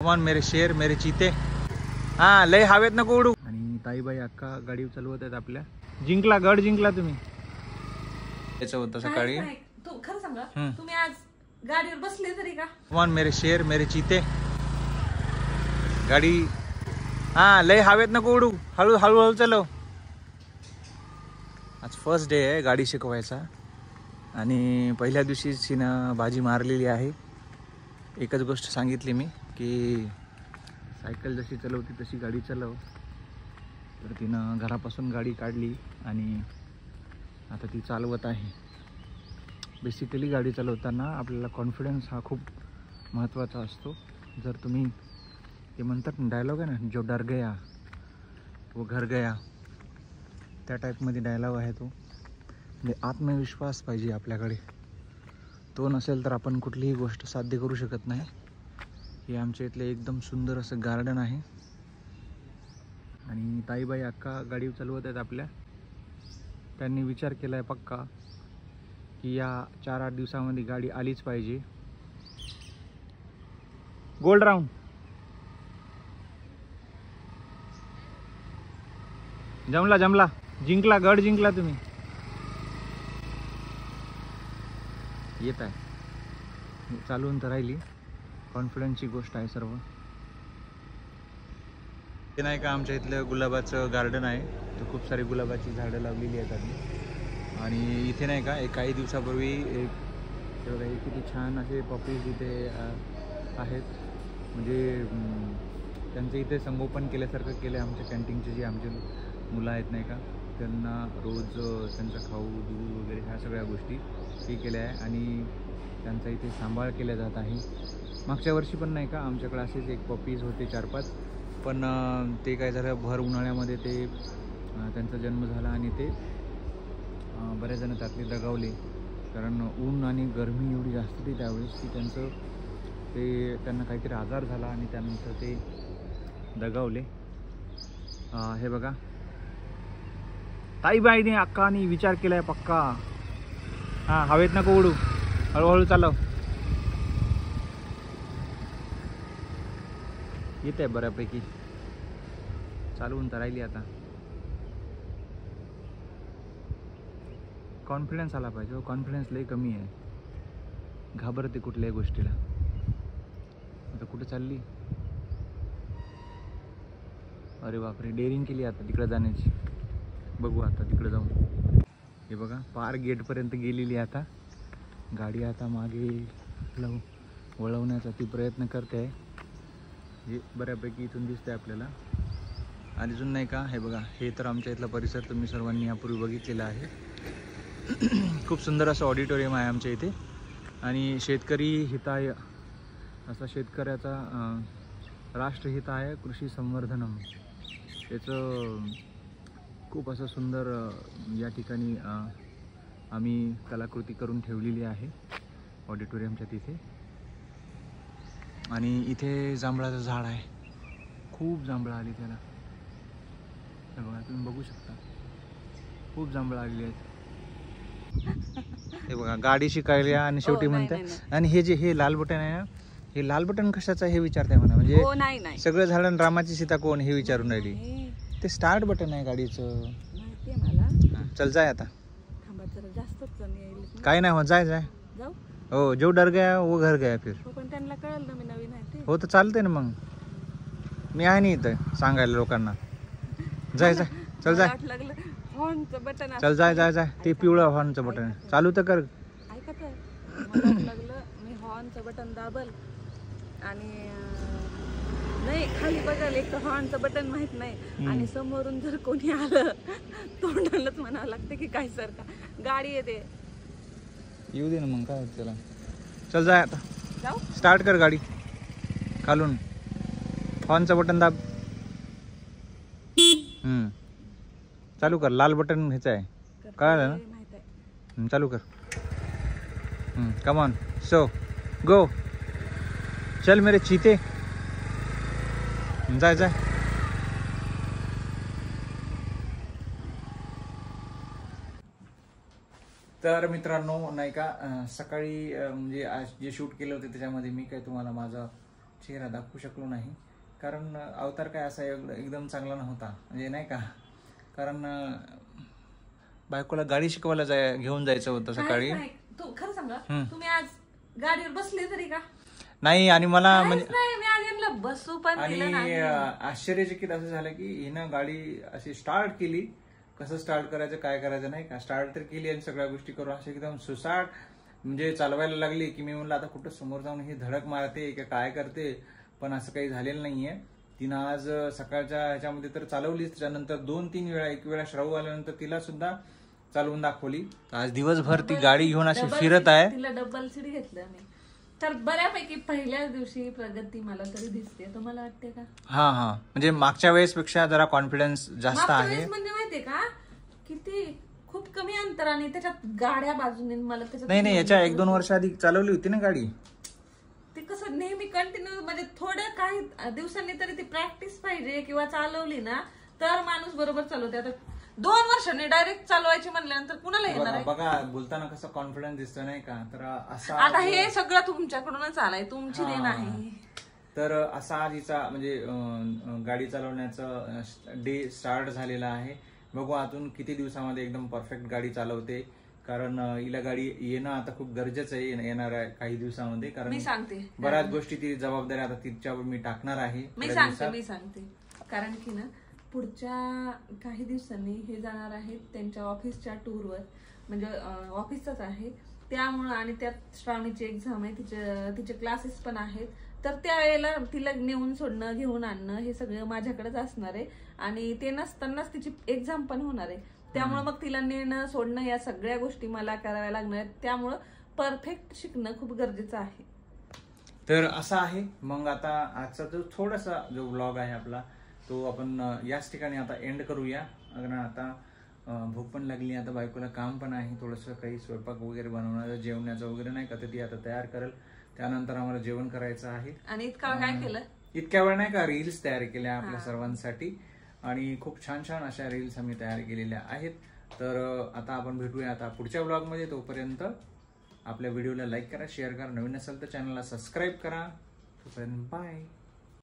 कमान मेरे शेर मेरे चीते। हा लय हवेत नको उडू। आणि ताईबाई अक्का गाडी चालवत आहेत आपल्या। जिंकला गड जिंकला तुम्ही। याचं होतं सकाळी। तू खरं सांगा तुम्ही आज गाडीवर बसले तरी का? कमान मेरे शेर मेरे चीते। गाडी हा लय हवेत नको उडू, हळू हळू हळू चालव। आज फर्स्ट डे आहे गाडी शिकवायचा आणि पहिल्या दिवशीच हिनं बाजी मारलेली आहे। एकच गोष्ट सांगितली मी की सायकल जशी चालवती तशी गाडी चालव। तर तिनं घरापासून गाडी काढली आणि आता ती चालवत आहे। बेसिकली गाडी चालवताना आपल्याला कॉन्फिडन्स हा खूप महत्त्वाचा असतो। जर तुम्ही ते म्हणतात ना डायलॉग आहे ना, जो डर गया वो घर गया, त्या टाईपमध्ये डायलॉग आहे तो। म्हणजे आत्मविश्वास पाहिजे आपल्याकडे, तो नसेल तर आपण कुठलीही गोष्ट साध्य करू शकत नाही। हे आमच्या इथले एकदम सुंदर असं गार्डन आहे आणि ताईबाई अक्का गाडी चालवत आहेत आपल्या। त्यांनी विचार केला आहे पक्का की या 4-8 दिवसामध्ये गाडी आलीच पाहिजे। गोल्ड राऊंड जमला जमला, जिंकला गड जिंकला तुम्ही। येत आहे चालवून तर राहिली, कॉन्फिडन्सची गोष्ट आहे सर्व। हे नाही का आमच्या इथलं गुलाबाचं गार्डन आहे, तर खूप सारी गुलाबाची झाडं लावलेली आहेत आम्ही। आणि इथे नाही का एक काही दिवसापूर्वी एक किती छान असे पपीज इथे आहेत। म्हणजे त्यांचं इथे संगोपन केल्यासारखं केलं आहे। आमच्या कॅन्टीनचे जे आमचे मुलं आहेत नाही का, त्यांना रोज त्यांचा खाऊ दूध वगैरे ह्या सगळ्या गोष्टी हे केल्या आहे आणि त्यांचा इथे सांभाळ केला जात आहे। मागच्या वर्षी पण नाही का आमच्याकडे असेच एक पपीज होते 4-5, पण ते काय झालं भर उन्हाळ्यामध्ये ते त्यांचा जन्म झाला आणि ते बरेच जण त्यातले दगावले, कारण ऊन आणि गरमी एवढी जास्त होती त्यावेळेस की त्यांना काहीतरी आजार झाला आणि त्यानंतर ते दगावले। हे बघा ताईबाईने अक्कानी विचार केलाय पक्का। हा हवेत नको उडू, हळूहळू चालव। येत आहे बऱ्यापैकी, चालवून तर राहिली आता। कॉन्फिडन्स आला पाहिजे, कॉन्फिडन्स लई कमी आहे, घाबरते कुठल्याही गोष्टीला। आता कुठे चालली? अरे बापरे, डेअरिंग केली आता तिकडे जाण्याची। बघू आता तिकडे जाऊन। हे बघा पार गेटपर्यंत गेलेली आता गाडी। आता मागे वळवण्याचा ती प्रयत्न करते आहे, हे बऱ्यापैकी इथून दिसते आपल्याला। आणि अजून नाही का हे बघा, हे तर आमच्या इथला परिसर तुम्ही सर्वांनी यापूर्वी बघितलेला आहे। खूप सुंदर असं ऑडिटोरियम आहे आमच्या इथे आणि शेतकरी हिताय असा शेतकऱ्याचा राष्ट्रहिताय कृषी संवर्धनम याचं खूप असं सुंदर या ठिकाणी आम्ही कलाकृती करून ठेवलेली आहे ऑडिटोरियमच्या तिथे। आणि इथे जांभळाचं झाड आहे, खूप जांभळं आली त्याला। हे बघा तुम्ही बघू शकता, खूप जांभळं आलेली आहेत। हे बघा गाडी शिकायला आणि शेवटी म्हणते। आणि हे लाल बटन आहे ना, हे लाल बटन कशाचं हे विचारते म्हणा। म्हणजे सगळं झालं रामाची सीता कोण हे विचारून राहिली। ते स्टार्ट बटन आहे गाडीचं। चल जाय आता, काही नाही होत, जाय जाय। हो जो डर गया वो घर गया फिर। त्यांना कळलं ना मी नवीन आहे ते। हो तर चालते ना, मग मी आहे नाही इथं सांगायला लोकांना। जाय जाय चल जाय, हॉर्नचं बटन चल जाय जाय जाय, ते पिवळं हॉर्नचं बटन चालू तर कर। ऐका तर मला लागलं मी हॉर्नचं बटन दाबल आणि नाही खाली बघाल एक तर हॉर्नचं बटन माहित नाही आणि समोरून जर कोणी आलं तोंडालाच म्हणावं लागतं की काय सर का गाडी येते। येऊ दे ना मग काय त्याला, चल जाय आता, जाऊ स्टार्ट कर गाडी खालून, हॉर्नचं बटन दाब। चालू कर, लाल बटन ह्याचं आहे कळलं ना, चालू कर। कम ऑन सो गो, चल मेरे चीते, जाय जाय। तर मित्रांनो नाही का सकाळी म्हणजे आज जे शूट केलं होते त्याच्यामध्ये मी काय तुम्हाला माझा चेहरा दाखवू शकलो नाही, कारण अवतार काय असा एकदम चांगला नव्हता, म्हणजे नाही का, कारण बायकोला गाडी शिकवायला घेऊन जायचं होतं सकाळी. तू खरं सांगा, तुम्ही आज गाडीवर बसले तरी का? नाही, आणि मला म्हणजे मी आज बसू पण आणि आश्चर्यचकित असं झालं की हिनं गाडी अशी स्टार्ट केली, कसं स्टार्ट करायचं काय करायचं नाही का, स्टार्ट तर केली आणि सगळ्या गोष्टी करून अशी एकदम सुसाट म्हणजे चालवायला लागली की मी म्हणलं आता कुठं समोर जाऊन ही धडक मारते की काय करते, पण असं काही झालेलं नाहीये. तिनं आज सकाळच्या ह्याच्यामध्ये तर चालवलीच, त्याच्यानंतर 2-3 वेळा, एक वेळा श्रावू आल्यानंतर तिला सुद्धा चालवून दाखवली. आज दिवसभर ती गाडी घेऊन अशी फिरत आहे. तिला डबल सीट घेतलं मी, तर बऱ्यापैकी पहिल्याच दिवशी प्रगती मला तरी दिसते, तुम्हाला वाटते का? हा, म्हणजे मागच्या वेळेस पेक्षा जरा कॉन्फिडन्स जास्त आहे. म्हणजे माहितीये का, किती खूप कमी अंतराने त्याच्यात गाड्या बाजूने मला त्याच्यात नाही, याच्या 1-2 वर्ष आधी चालवली होती ना गाडी. ते कसं नेहमी कंटिन्यू म्हणजे थोड्या काही दिवसांनी तरी ती प्रॅक्टिस पाहिजे, किंवा चालवली ना तर माणूस बरोबर चालवते. आता 2 वर्षांनी डायरेक्ट चालवायची म्हणल्यानंतर कुणाला येणार आहे? बघा बोलताना कसं कॉन्फिडन्स दिसतो नाही का, तर असा आता हे सगळं तुमच्याकडूनच आलंय, तुमची देण आहे. तर असा आधीचा म्हणजे गाडी चालवण्याचा डे स्टार्ट झालेला आहे. बघू आतून किती दिवसामध्ये एकदम परफेक्ट गाडी चालवते, कारण हिला गाडी येणं आता खूप गरजेचं आहे येणाऱ्या काही दिवसामध्ये, कारण मी सांगते बऱ्याच गोष्टी ती जबाबदारी आता तिच्यावर मी टाकणार आहे. मी सांगते कारण की ना पुढच्या काही दिवसांनी हे जाणार आहेत त्यांच्या ऑफिसच्या टूरवर, म्हणजे ऑफिसचाच आहे त्यामुळं, आणि त्यात श्रावणीची एक्झाम आहे, तिचे क्लासेस पण आहेत, तर त्यावेळेला तिला नेऊन सोडणं घेऊन आणणं हे सगळं माझ्याकडेच असणार आहे, आणि ते नसतानाच तिची एक्झाम पण होणार आहे. त्यामुळे मग तिला नेणं सोडणं या सगळ्या गोष्टी मला कराव्या लागणार आहेत, त्यामुळं परफेक्ट शिकणं खूप गरजेचं आहे. तर असं आहे. मग आता आजचा जो थोडासा जो व्लॉग आहे आपला तो आपण याच ठिकाणी आता एंड करूया, कारण आता भूक पण लागली, आता बायकोला काम पण आहे, थोडंसं काही स्वयंपाक वगैरे बनवण्याचं जेवणाचं वगैरे नाही का, तर ती आता तयार करेल, त्यानंतर आम्हाला जेवण करायचं आहे. आणि इतका काय केलं, इतक्या वेळ नाही का रील्स तयार केल्या आपल्या सर्वांसाठी, आणि खूप छान छान अशा रील्स आम्ही तयार केलेल्या आहेत. तर आता आपण भेटूया आता पुढच्या व्लॉगमध्ये. तोपर्यंत आपल्या व्हिडिओला लाईक करा, शेअर करा, नवीन असेल तर चॅनलला सबस्क्राईब करा. तोपर्यंत बाय.